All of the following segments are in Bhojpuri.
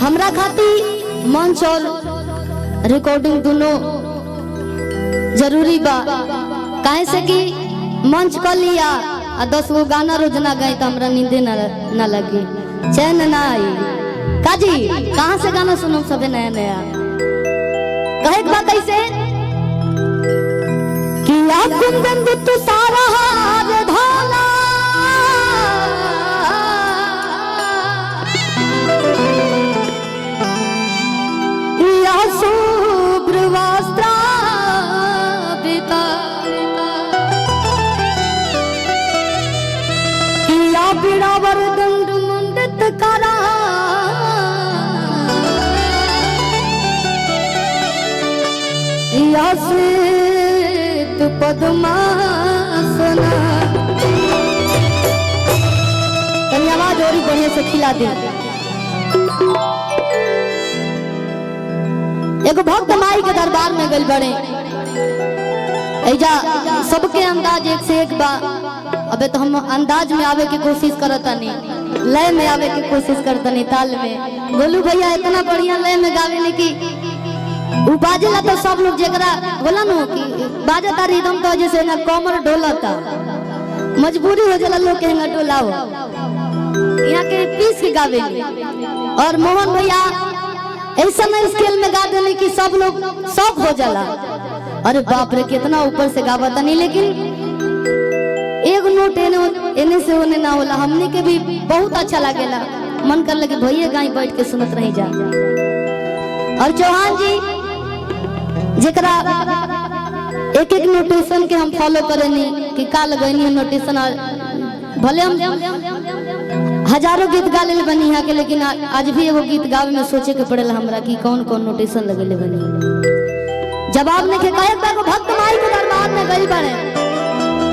हमरा खाती मंच और रिकॉर्डिंग दोनों जरूरी बा। काहे से कि मंच कर लिया आ 10 गो गाना रोज ना गाई तो हमरा नींदे ना लगी, चैन ना आई। काजी कहाँ से गाना सुनो सबे नया नया कहे बा कैसे कि या कुंदन तू सारा हार ढाला या शुभ्र वस्त्र पिता या बिड़ावर दंड मुंडित करा या श्वेत पद्मासना। तनी आवाज और बढ़िया से खिला दे। एगो भक्त माई के दरबार में गइल बड़े, ऐजा सबके अंदाज एक से एक बा। अबे तो हम अंदाज में आवे की कोशिश करतानी, लय में आवे की कोशिश करतानी, ताल में। गोलू भैया इतना बढ़िया लय में गावे ने कि उ बाजेला तो सब लोग जेकरा बोला नो कि बाजता रिदम तो जैसे ना कमर डोलता, मजबूरी हो जाला लोग के ना डोलाओ, यहाँ के पीस के गावे। और मोहन भैया ऐसा ना स्केल में गा देने की सब लोग शौक हो जाला। अरे बाप रे कितना ऊपर से गावता नहीं, लेकिन एक नोट एने से होने ना होला। हमने के भी बहुत अच्छा लागेला, मन कर लगे भैया गाई बैठ के सुनत रही जा। और चौहान जी जेकरा एक एक नोटेशन के हम फॉलो करेनी कि का लगनी नोटेशन, भले हम हजारों गीत गा ले बनी यहाँ के, लेकिन आज भी एगो गीत गावे में सोचे के पड़ेला हमरा कि कौन कौन नोटेशन लगेले बनी। जवाब ने के कहे को भक्त माई के दरबार में गई बड़े,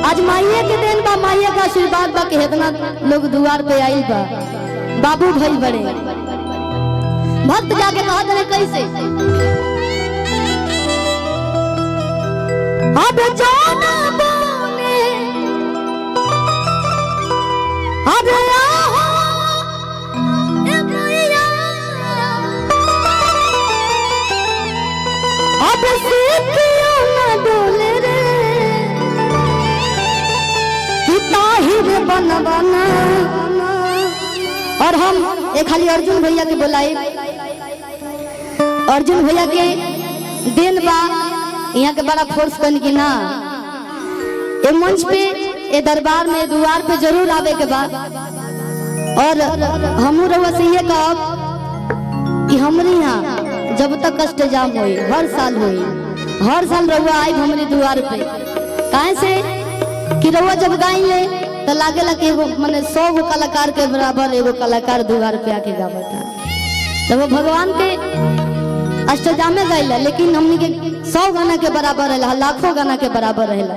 आज माईए के देन बा, माईए का आशीर्वाद बा कि इतना लोग द्वार पे आई बा। बाबू भाई बड़े भक्त जाके कहा देने कैसे अब जाना बोने अब अब सीखियों ना डोले रे कि ताहिर बनवाना। और हम एक खाली अर्जुन भैया के बुलाए, अर्जुन भैया के दिन बा यहाँ के बड़ा फोर्स करने की ना, ये मंच पे ये दरबार में द्वार पे जरूर आवे के बाद। और हम रउआ से ये कहब कि हमरे यहाँ जब तक कष्ट जाम होई, हर साल होई, हर साल रउआ आई हमारे द्वार पे। काहे से कि रउआ जब गाई ले तो लागेला कि एगो माने 100 गो कलाकार के बराबर एगो कलाकार द्वार पे आके गावता। तो वो भगवान के अष्टजामे गईला, लेकिन हमनी के 100 गाना के बराबर रहेला, लाखों गाना के बराबर रहेला।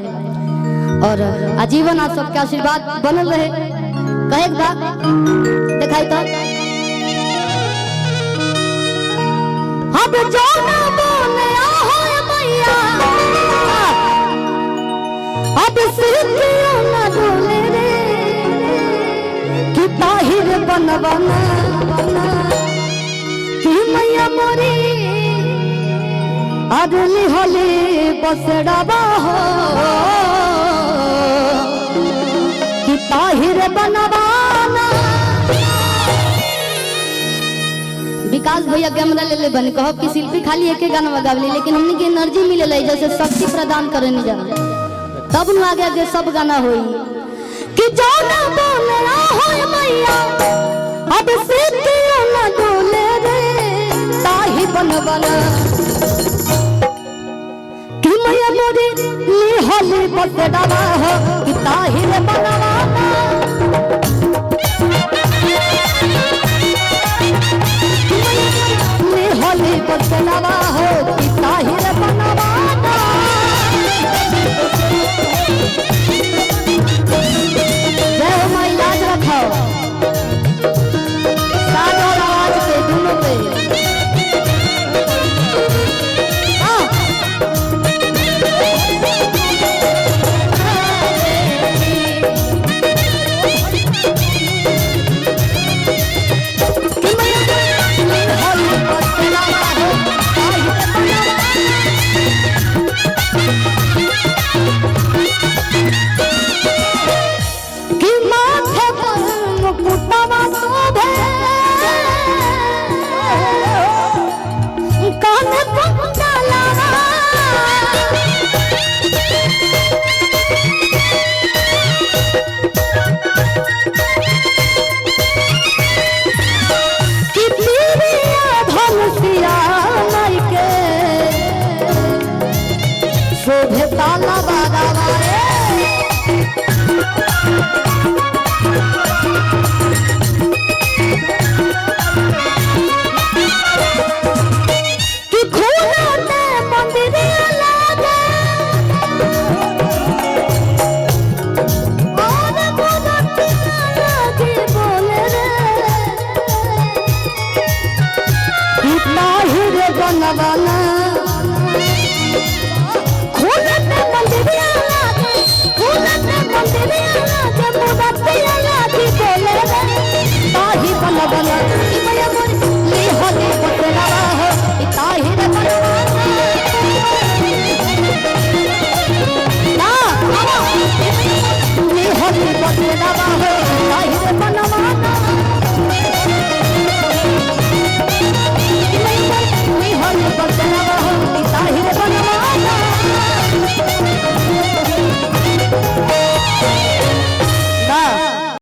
और आजीवन आप सबके आशीर्वाद बनल रहे। कहे बा दिखाई तो अब जो ना बोले आहो मैया अब सिर्फ ना डोले रे कि ताहिर बनवाना कि मैया मोरी अदली होली बसड़ावा हो कि ताहिर बनवाना। विकास भैया कैमरा ले ले बने कहो कि शिल्पी खाली एक गाना बगावली, लेकिन हमने की एनर्जी मिले लाई जैसे शक्ति प्रदान करे नहीं जाना, तब न आगे आगे सब गाना होई कि जाना बोले हो मैया अब सीखियों ना डोले रे ताहि बनवाना कि मैया मोरी ली होली बसड़ावा हो कि ताहिर बनवाना।